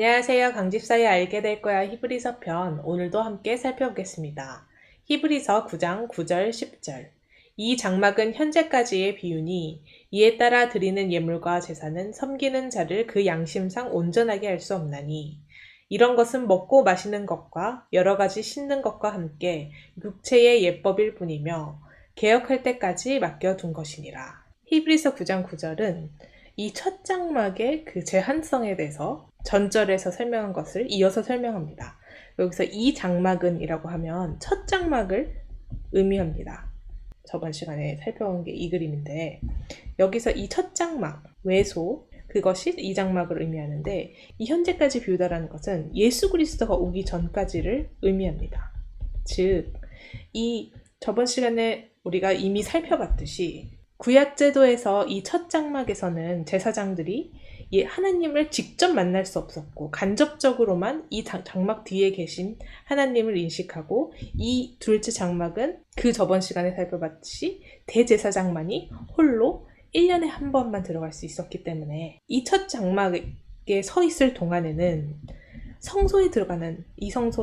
안녕하세요. 강집사의 알게 될 거야 히브리서 편 오늘도 함께 살펴보겠습니다. 히브리서 9장 9절 10절 이 장막은 현재까지의 비유니 이에 따라 드리는 예물과 제사는 섬기는 자를 그 양심상 온전하게 할 수 없나니 이런 것은 먹고 마시는 것과 여러 가지 씻는 것과 함께 육체의 예법일 뿐이며 개혁할 때까지 맡겨둔 것이니라. 히브리서 9장 9절은 이 첫 장막의 그 제한성에 대해서 전절에서 설명한 것을 이어서 설명합니다. 여기서 이 장막은 이라고 하면 첫 장막을 의미합니다. 저번 시간에 살펴본 게 이 그림인데 여기서 이 첫 장막, 외소, 그것이 이 장막을 의미하는데 이 현재까지 비유다라는 것은 예수 그리스도가 오기 전까지를 의미합니다. 즉, 이 저번 시간에 우리가 이미 살펴봤듯이 구약제도에서 이 첫 장막에서는 제사장들이 하나님을 직접 만날 수 없었고 간접적으로만 이 장막 뒤에 계신 하나님을 인식하고 이 둘째 장막은 그 저번 시간에 살펴봤듯이 대제사장만이 홀로 1년에 한 번만 들어갈 수 있었기 때문에 이 첫 장막에 서 있을 동안에는 성소에 들어가는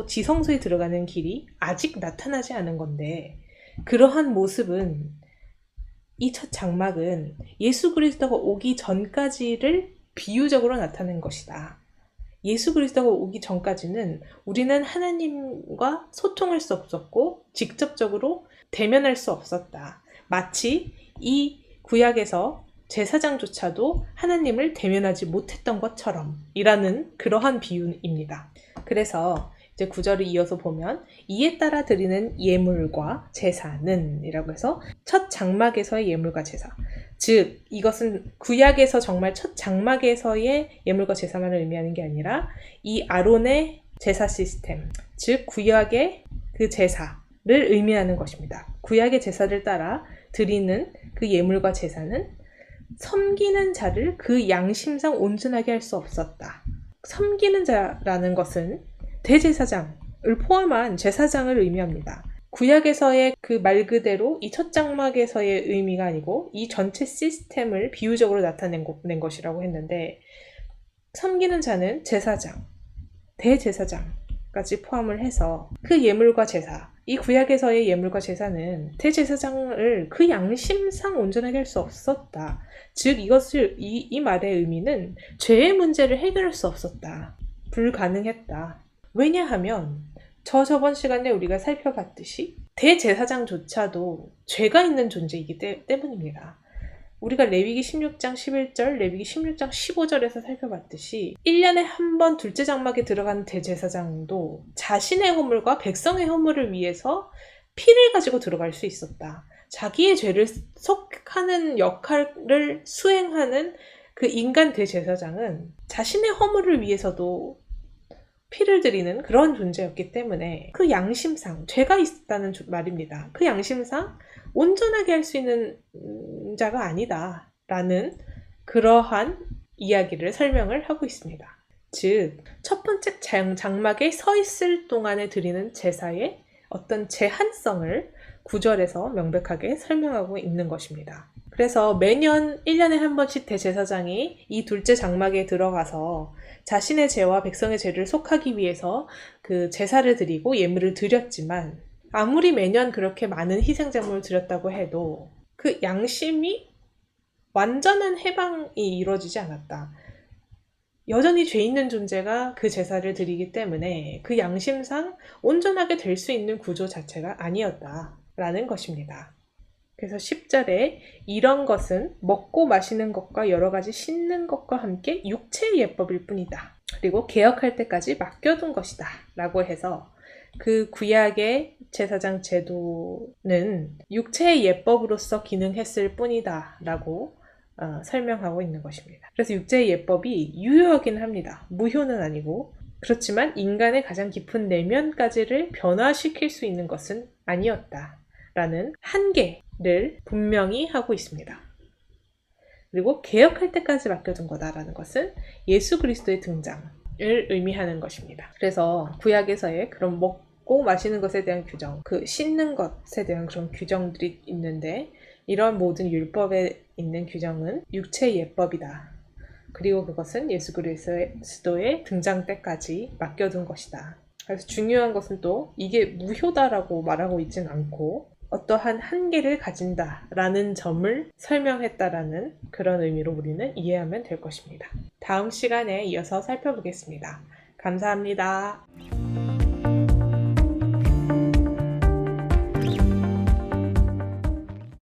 지성소에 들어가는 길이 아직 나타나지 않은 건데 그러한 모습은 이 첫 장막은 예수 그리스도가 오기 전까지를 비유적으로 나타낸 것이다. 예수 그리스도가 오기 전까지는 우리는 하나님과 소통할 수 없었고 직접적으로 대면할 수 없었다. 마치 이 구약에서 제사장조차도 하나님을 대면하지 못했던 것처럼 이라는 그러한 비유입니다. 그래서 이제 9절을 이어서 보면 이에 따라 드리는 예물과 제사는 이라고 해서 첫 장막에서의 예물과 제사, 즉 이것은 구약에서 정말 첫 장막에서의 예물과 제사만을 의미하는 게 아니라 이 아론의 제사 시스템, 즉 구약의 그 제사를 의미하는 것입니다. 구약의 제사를 따라 드리는 그 예물과 제사는 섬기는 자를 그 양심상 온전하게 할 수 없었다. 섬기는 자라는 것은 대제사장을 포함한 제사장을 의미합니다. 구약에서의 그 말 그대로 이 첫 장막에서의 의미가 아니고 이 전체 시스템을 비유적으로 나타낸 것이라고 했는데 섬기는 자는 제사장, 대제사장까지 포함을 해서 그 예물과 제사, 이 구약에서의 예물과 제사는 대제사장을 그 양심상 온전하게 할 수 없었다. 즉 이 말의 의미는 죄의 문제를 해결할 수 없었다. 불가능했다. 왜냐하면 저번 시간에 우리가 살펴봤듯이 대제사장조차도 죄가 있는 존재이기 때문입니다. 우리가 레위기 16장 11절, 레위기 16장 15절에서 살펴봤듯이 1년에 한 번 둘째 장막에 들어가는 대제사장도 자신의 허물과 백성의 허물을 위해서 피를 가지고 들어갈 수 있었다. 자기의 죄를 속하는 역할을 수행하는 그 인간 대제사장은 자신의 허물을 위해서도 피를 드리는 그런 존재였기 때문에 그 양심상 죄가 있다는 말입니다. 그 양심상 온전하게 할 수 있는 자가 아니다 라는 그러한 이야기를 설명을 하고 있습니다. 즉 첫 번째 장막에 서 있을 동안에 드리는 제사의 어떤 제한성을 9절에서 명백하게 설명하고 있는 것입니다. 그래서 매년 1년에 한 번씩 대제사장이 이 둘째 장막에 들어가서 자신의 죄와 백성의 죄를 속하기 위해서 그 제사를 드리고 예물을 드렸지만 아무리 매년 그렇게 많은 희생제물을 드렸다고 해도 그 양심이 완전한 해방이 이루어지지 않았다. 여전히 죄 있는 존재가 그 제사를 드리기 때문에 그 양심상 온전하게 될 수 있는 구조 자체가 아니었다라는 것입니다. 그래서 10절에 이런 것은 먹고 마시는 것과 여러 가지 씻는 것과 함께 육체의 예법일 뿐이다. 그리고 개혁할 때까지 맡겨둔 것이다. 라고 해서 그 구약의 제사장 제도는 육체의 예법으로서 기능했을 뿐이다. 라고 설명하고 있는 것입니다. 그래서 육체의 예법이 유효하긴 합니다. 무효는 아니고 그렇지만 인간의 가장 깊은 내면까지를 변화시킬 수 있는 것은 아니었다. 라는 한계를 분명히 하고 있습니다. 그리고 개혁할 때까지 맡겨둔 거다라는 것은 예수 그리스도의 등장을 의미하는 것입니다. 그래서 구약에서의 그런 먹고 마시는 것에 대한 규정, 그 씻는 것에 대한 그런 규정들이 있는데 이런 모든 율법에 있는 규정은 육체의 예법이다 그리고 그것은 예수 그리스도의 등장 때까지 맡겨둔 것이다. 그래서 중요한 것은 또 이게 무효다라고 말하고 있진 않고 어떠한 한계를 가진다라는 점을 설명했다라는 그런 의미로 우리는 이해하면 될 것입니다. 다음 시간에 이어서 살펴보겠습니다. 감사합니다.